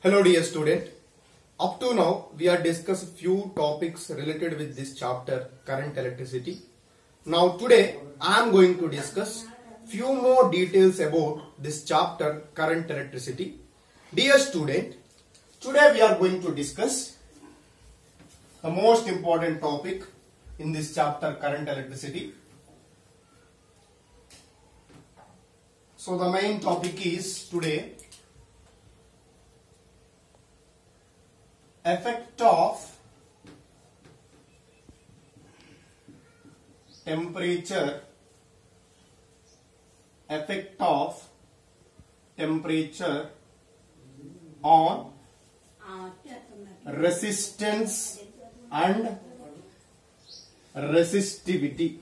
Hello dear student. Up to now we are discussed few topics related with this chapter current electricity. Now today I am going to discuss few more details about this chapter current electricity. Dear student, today we are going to discuss the most important topic in this chapter current electricity. So the main topic is today effect of temperature on resistance and resistivity.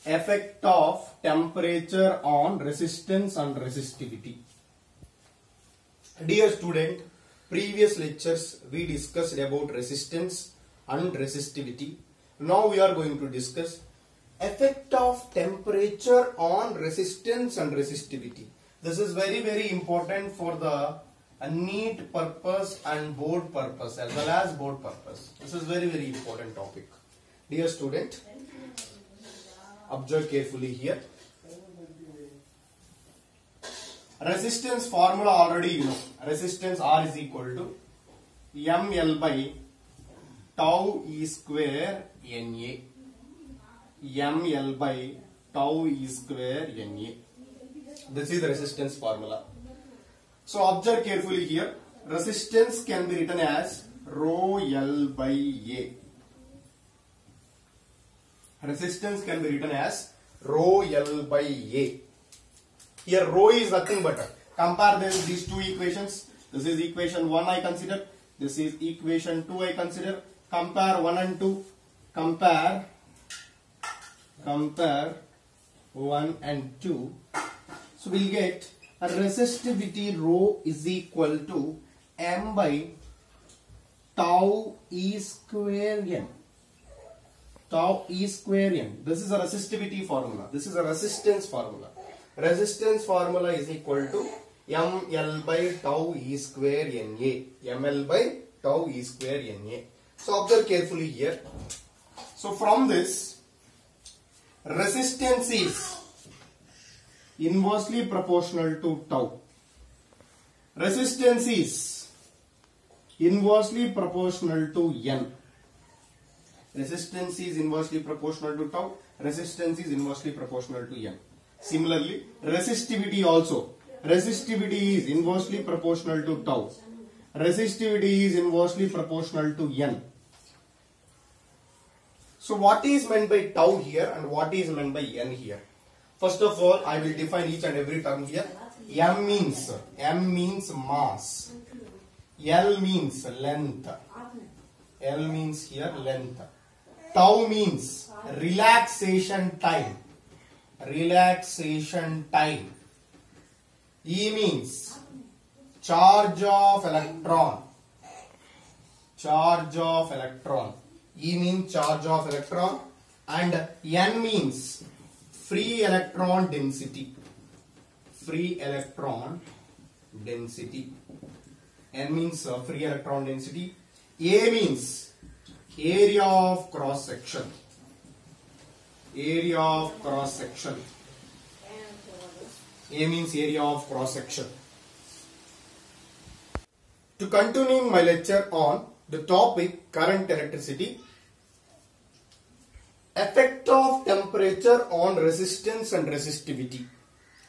Effect of temperature on resistance and resistivity. Dear student, previous lectures we discussed about resistance and resistivity. Now we are going to discuss effect of temperature on resistance and resistivity. This is very important for the NEET purpose and board purpose as well as board purpose. This is very important topic. Dear student, observe carefully here. Resistance formula already you know. Resistance R is equal to ML by tau E square NA. ML by tau E square NA. This is the resistance formula. So observe carefully here. Resistance can be written as rho L by A. Resistance can be written as rho L by A. Here rho is nothing but compare these two equations. This is equation 1 I consider. This is equation 2 I consider. Compare 1 and 2. Compare 1 and 2. So we'll get a resistivity rho is equal to M by tau E square N. Tau E square N. This is a resistivity formula. This is a resistance formula. Resistance formula is equal to ML by tau E square NA. ML by tau E square NA. So observe carefully here. So from this, resistance is inversely proportional to tau. Resistance is inversely proportional to N. Resistance is inversely proportional to tau. Resistance is inversely proportional to N. Similarly, resistivity also. Resistivity is inversely proportional to tau. Resistivity is inversely proportional to N. So what is meant by tau here and what is meant by N here? First of all, I will define each and every term here. M means mass. L means length. L means here length. Tau means relaxation time. Relaxation time. E means charge of electron. Charge of electron. E means charge of electron. And N means free electron density. Free electron density. N means free electron density. A means area of cross section. Area of cross section. A means area of cross section. To continuing my lecture on the topic current electricity, effect of temperature on resistance and resistivity.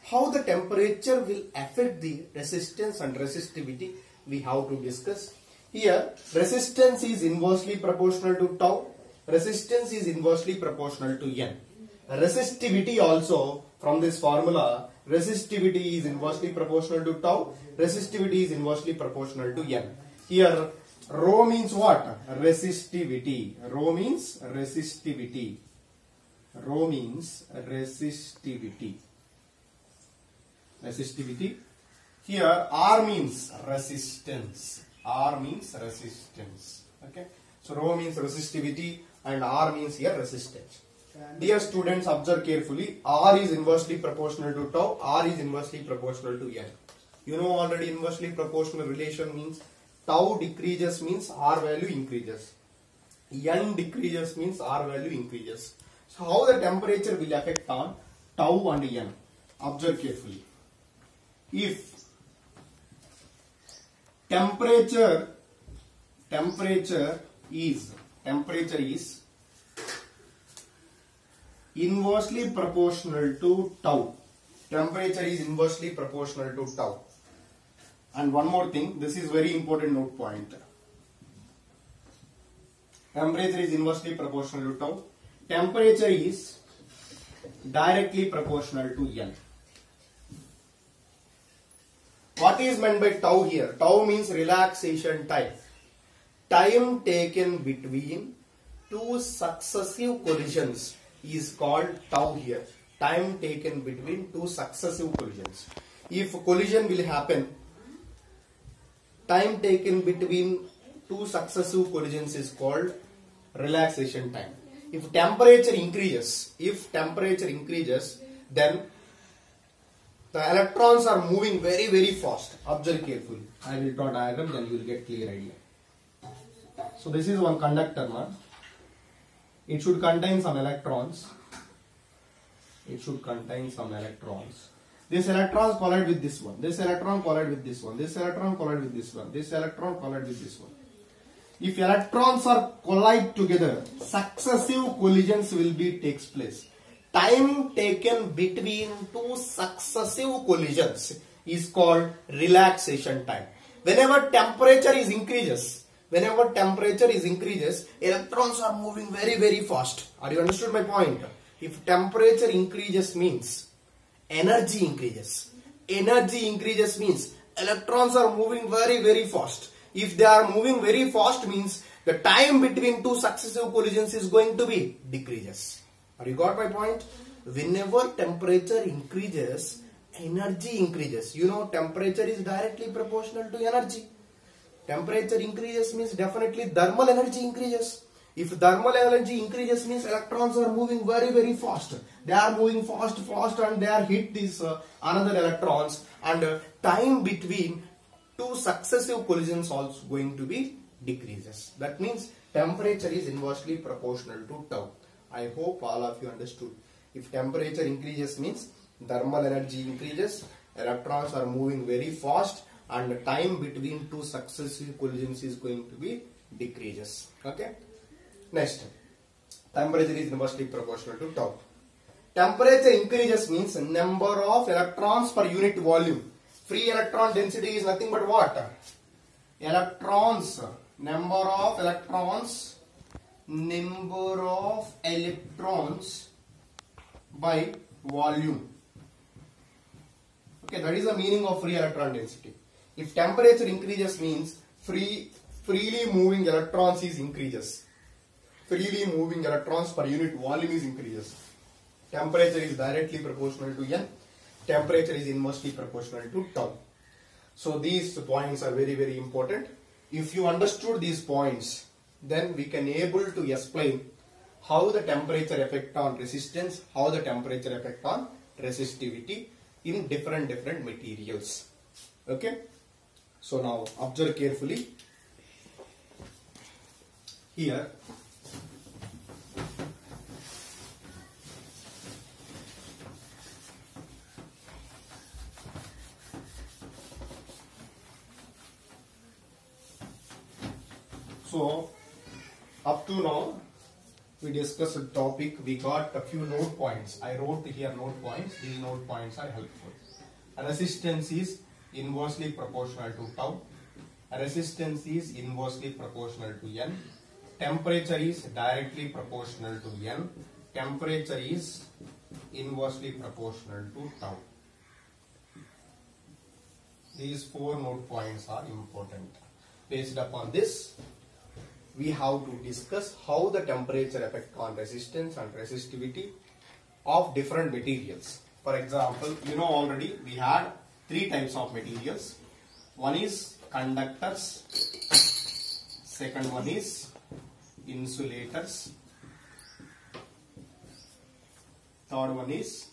How the temperature will affect the resistance and resistivity we have to discuss. Here resistance is inversely proportional to tau. Resistance is inversely proportional to N. Resistivity also from this formula, resistivity is inversely proportional to tau. Resistivity is inversely proportional to N. Here rho means what? Resistivity. Rho means resistivity. Rho means resistivity. Resistivity. Here R means resistance. R means resistance. Okay. So rho means resistivity and R means here resistance. Dear students, observe carefully. R is inversely proportional to tau. R is inversely proportional to n. You know already inversely proportional relation means tau decreases means R value increases. N decreases means R value increases. So how the temperature will affect on tau and n? Observe carefully. If temperature is inversely proportional to tau. Temperature is inversely proportional to tau. And one more thing, this is very important note point. Temperature is inversely proportional to tau. Temperature is directly proportional to n. What is meant by tau here? Tau means relaxation time. Time taken between two successive collisions is called tau here. Time taken between two successive collisions. If collision will happen, time taken between two successive collisions is called relaxation time. If temperature increases, then the electrons are moving very, very fast. Observe carefully. I will draw diagram, then you will get clear idea. So this is one conductor now. It should contain some electrons. This electrons collide with this one. This electron collide with this one. This electron collide with this one. This electron collide with this one. If electrons are collide together, successive collisions will be takes place. Time taken between two successive collisions is called relaxation time. Whenever temperature is increases, electrons are moving very, very fast. Are you understood my point? If temperature increases means energy increases. Energy increases means electrons are moving very, very fast. If they are moving very fast means the time between two successive collisions is going to be decreases. Are you got my point? Whenever temperature increases, energy increases. You know temperature is directly proportional to energy. Temperature increases means definitely thermal energy increases. If thermal energy increases means electrons are moving very, very fast. They are moving fast and they are hit these another electrons, and time between two successive collisions also going to be decreases. That means temperature is inversely proportional to tau. I hope all of you understood. If temperature increases means thermal energy increases, electrons are moving very fast, and time between two successive collisions is going to be decreases. Okay. Next, temperature is inversely proportional to tau. Temperature increases means number of electrons per unit volume. Free electron density is nothing but what? Electrons. Number of electrons by volume. Okay, that is the meaning of free electron density. If temperature increases means freely moving electrons is increases. Freely moving electrons per unit volume is increases. Temperature is directly proportional to n. Temperature is inversely proportional to tau. So these points are very, very important. If you understood these points, then we can able to explain how the temperature affect on resistance, how the temperature affect on resistivity in different materials. Okay. So now observe carefully. Here so up to now we discussed the topic. We got a few note points. I wrote here note points. These note points are helpful. Resistance is inversely proportional to tau. Resistance is inversely proportional to n. Temperature is directly proportional to n. Temperature is inversely proportional to tau. These four note points are important. Based upon this, we have to discuss how the temperature affect on resistance and resistivity of different materials. For example, you know already we had three types of materials. One is conductors, second one is insulators, third one is,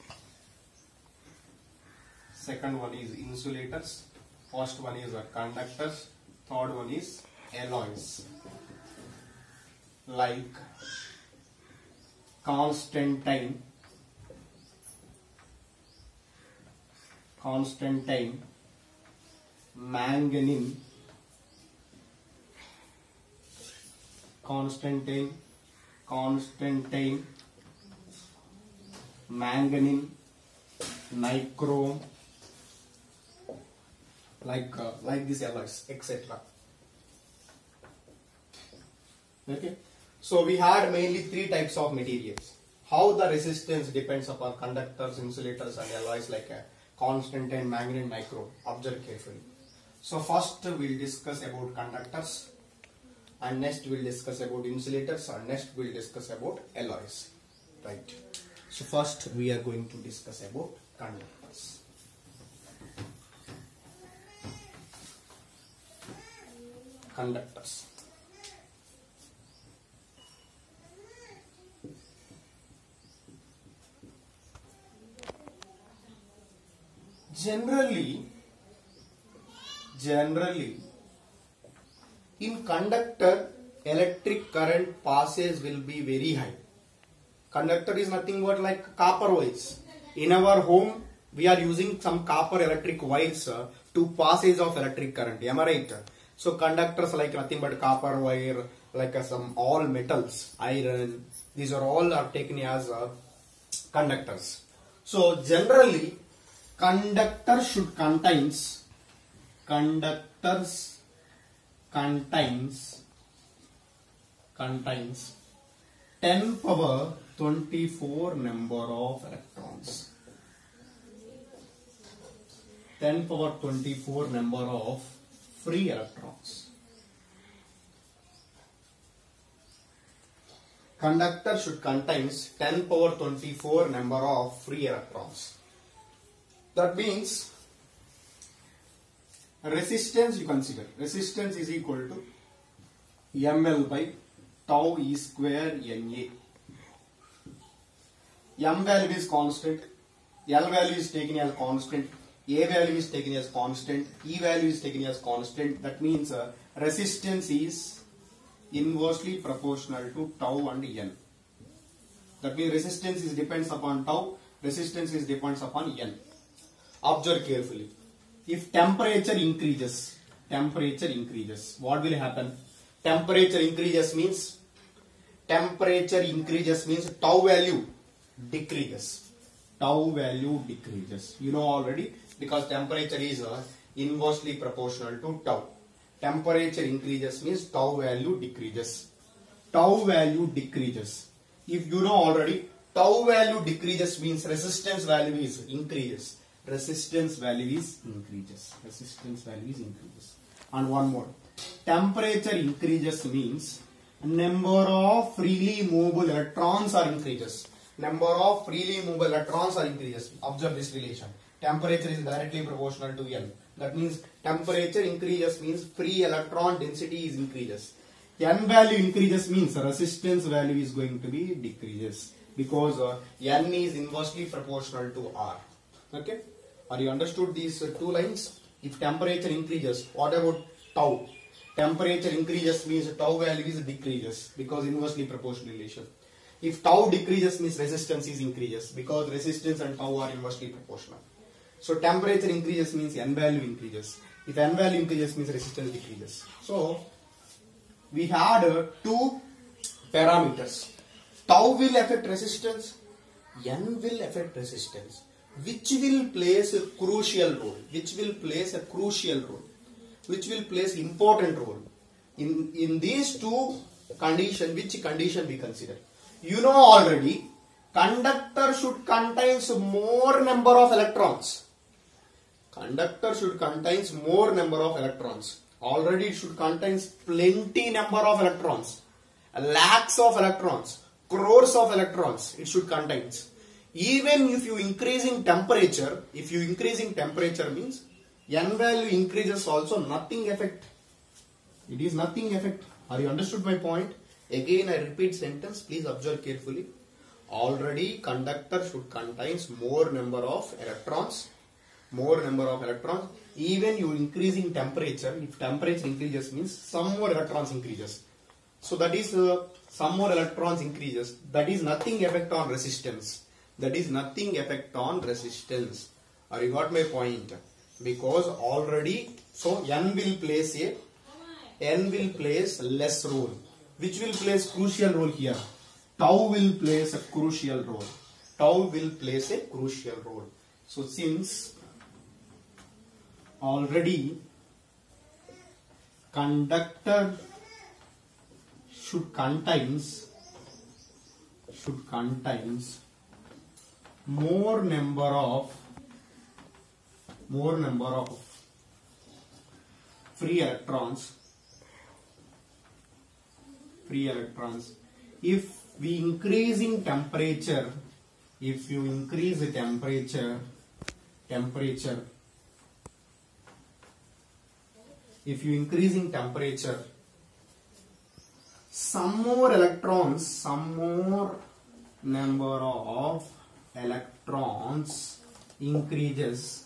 second one is insulators, first one is conductors, third one is alloys like Constantine, manganese, manganese, nichrome, like these alloys, etc. Okay. So we had mainly three types of materials. How the resistance depends upon conductors, insulators, and alloys like Constantine, manganese, nichrome. Observe carefully. So first we'll discuss about conductors, and next we'll discuss about insulators, and next we'll discuss about alloys. Right. So first we are going to discuss about conductors. Conductors. Generally, in conductor, electric current passage will be very high. Conductor is nothing but like copper wires. In our home, we are using some copper electric wires to passage of electric current. Am I right? So conductors like nothing but copper wire, like some all metals, iron. These are all taken as conductors. So generally, conductor should contains 10 power 24 number of electrons. 10 power 24 number of free electrons. Conductor should contains 10 power 24 number of free electrons. That means resistance you consider. Resistance is equal to ml by tau E square Na. M value is constant, L value is taken as constant, A value is taken as constant, E value is taken as constant. That means resistance is inversely proportional to tau and N. That means resistance is depends upon tau, resistance is depends upon N. Observe carefully. If temperature increases, what will happen? Temperature increases means tau value decreases. You know already, because temperature is inversely proportional to tau. Temperature increases means tau value decreases. If you know already, tau value decreases means resistance value is increases. And one more, temperature increases means number of freely movable electrons are increases. Observe this relation. Temperature is directly proportional to N. That means temperature increases means free electron density is increases. N value increases means resistance value is going to be decreases, because N is inversely proportional to R. Okay? Are you understood these two lines? If temperature increases, what about tau? Temperature increases means tau value is decreases, because inversely proportional relation. If tau decreases means resistance is increases, because resistance and tau are inversely proportional. So temperature increases means N value increases. If N value increases means resistance decreases. So we had two parameters. Tau will affect resistance, N will affect resistance. Which will place a crucial role? Which will place important role? In these two conditions, which condition we consider? You know already, conductor should contains more number of electrons. Already it should contains plenty number of electrons. Lakhs of electrons, crores of electrons it should contains. Even if you increasing temperature, means N value increases also nothing effect. It is nothing effect. Are you understood my point? Again I repeat sentence, please observe carefully. already conductor should contains more number of electrons. More number of electrons. Even you increasing temperature, if temperature increases means some more electrons increases. So that is some more electrons increases. That is nothing effect on resistance. That is nothing effect on resistance. Or you got my point? Because already, so N will place less role. Which will place crucial role here? Tau will place a crucial role. Tau will place a crucial role. So since already conductor should contains more number of free electrons. If we increasing temperature, if you increase the temperature, if you increasing temperature, some more electrons, some more number of electrons increases.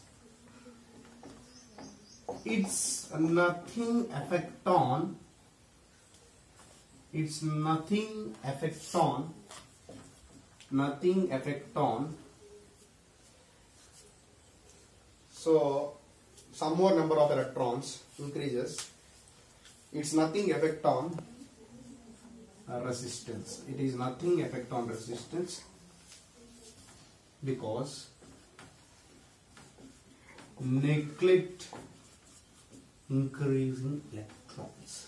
It's nothing effect on. So some more number of electrons increases. It's nothing effect on resistance. It is nothing effect on resistance because neglect increasing electrons.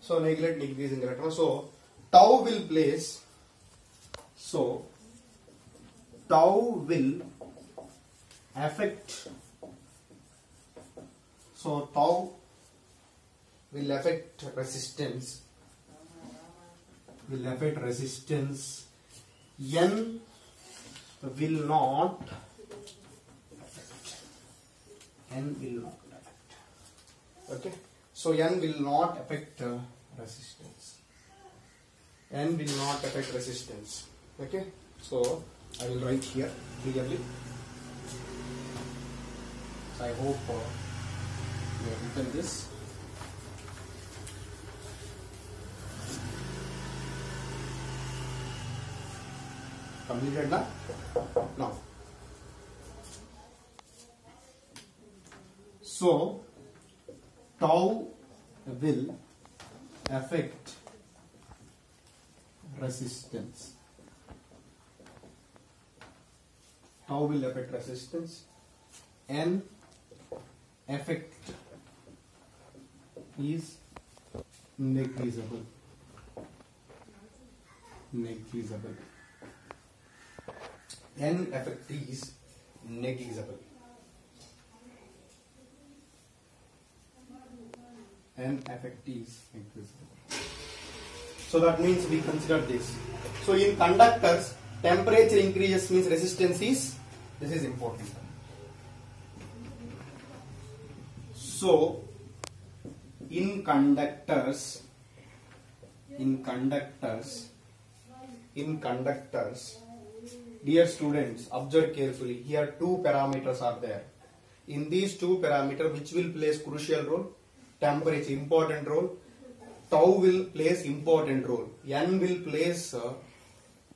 So neglect increasing electrons. So tau will place. So tau will affect. So tau will affect resistance. N will not affect. Okay. So N will not affect resistance. Okay. So I will write here clearly. So I hope you have written this. Completed now? Now. So tau will affect resistance. Tau will affect resistance. N effect is negligible. N effect is negligible. So that means we consider this. So in conductors, temperature increases means resistance is, this is important. So in conductors, dear students, observe carefully. Here two parameters are there. In these two parameters, which will place crucial role? Temperature, important role. Tau will place important role. N will place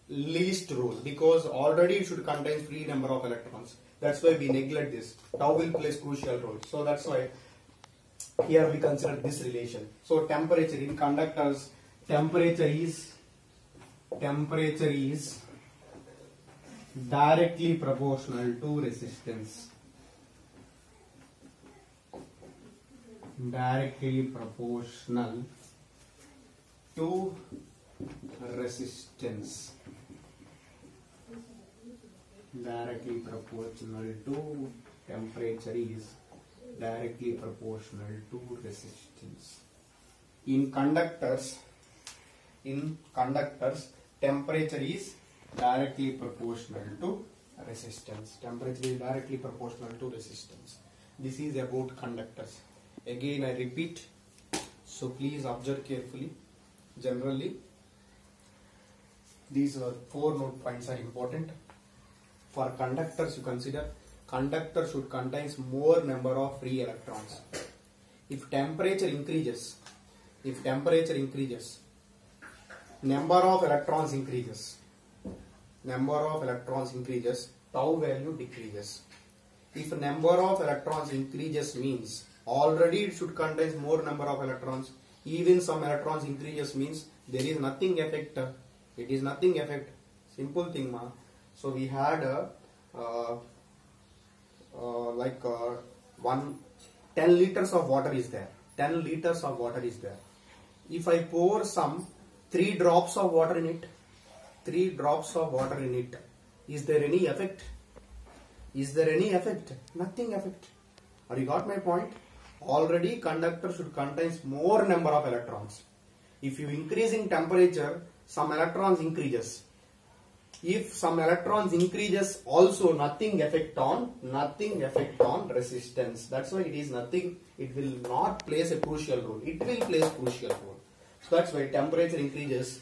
least role because already it should contain free number of electrons. That's why we neglect this. Tau will place crucial role. So that's why here we consider this relation. So temperature in conductors, temperature is directly proportional to resistance. Directly proportional to resistance. Directly proportional to temperature is directly proportional to resistance. In conductors, temperature is directly proportional to resistance. Temperature is directly proportional to resistance. This is about conductors. Again I repeat, so please observe carefully. Generally these 4 note points are important. For conductors, you consider conductor should contain more number of free electrons. If temperature increases, number of electrons increases, tau value decreases. If number of electrons increases means already it should contain more number of electrons. Even some electrons increases means there is nothing effect. It is nothing effect. Simple thing, ma. So we had like 10 liters of water is there. 10 liters of water is there. If I pour some 3 drops of water in it, is there any effect? Nothing effect. Or you got my point? Already conductor should contain more number of electrons. If you increasing temperature, some electrons increases. If some electrons increases, also nothing effect on resistance. That's why it is nothing. It will not plays a crucial role. It will play a crucial role. So that's why temperature increases.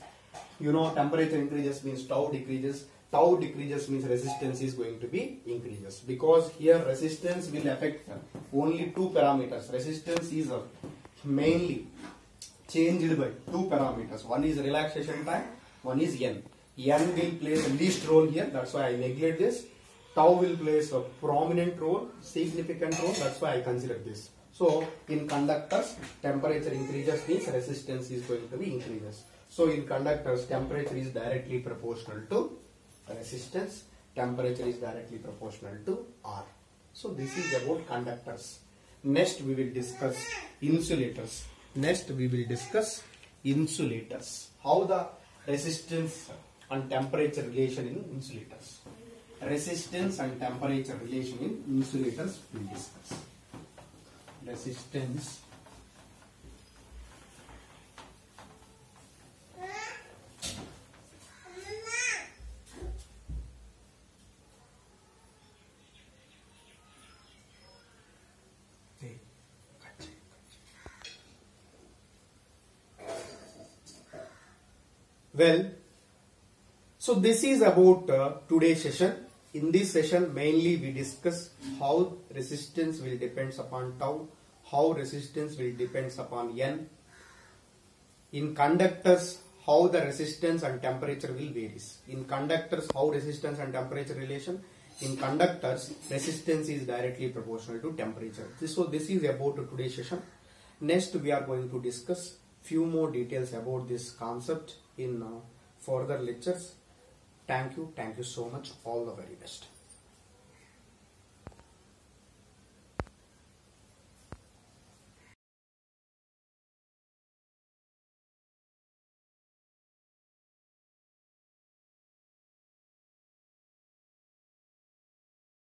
You know, temperature increases means tau decreases. Tau decreases means resistance is going to be increases. Because here resistance will affect only 2 parameters. Resistance is mainly changed by 2 parameters. One is relaxation time, one is N. N will play the least role here, that's why I neglect this. Tau will play a prominent role, significant role, that's why I consider this. So in conductors, temperature increases means resistance is going to be increases. So in conductors, temperature is directly proportional to resistance, temperature is directly proportional to R. So this is about conductors. Next we will discuss insulators. How the resistance and temperature relation in insulators. Resistance and temperature relation in insulators we will discuss. Resistance Well, so this is about today's session. In this session, mainly we discuss how resistance will depends upon tau, how resistance will depends upon N. In conductors, how the resistance and temperature will varies. In conductors, how resistance and temperature relation. In conductors, resistance is directly proportional to temperature. So this is about today's session. Next, we are going to discuss few more details about this concept in further lectures. Thank you so much. All the very best.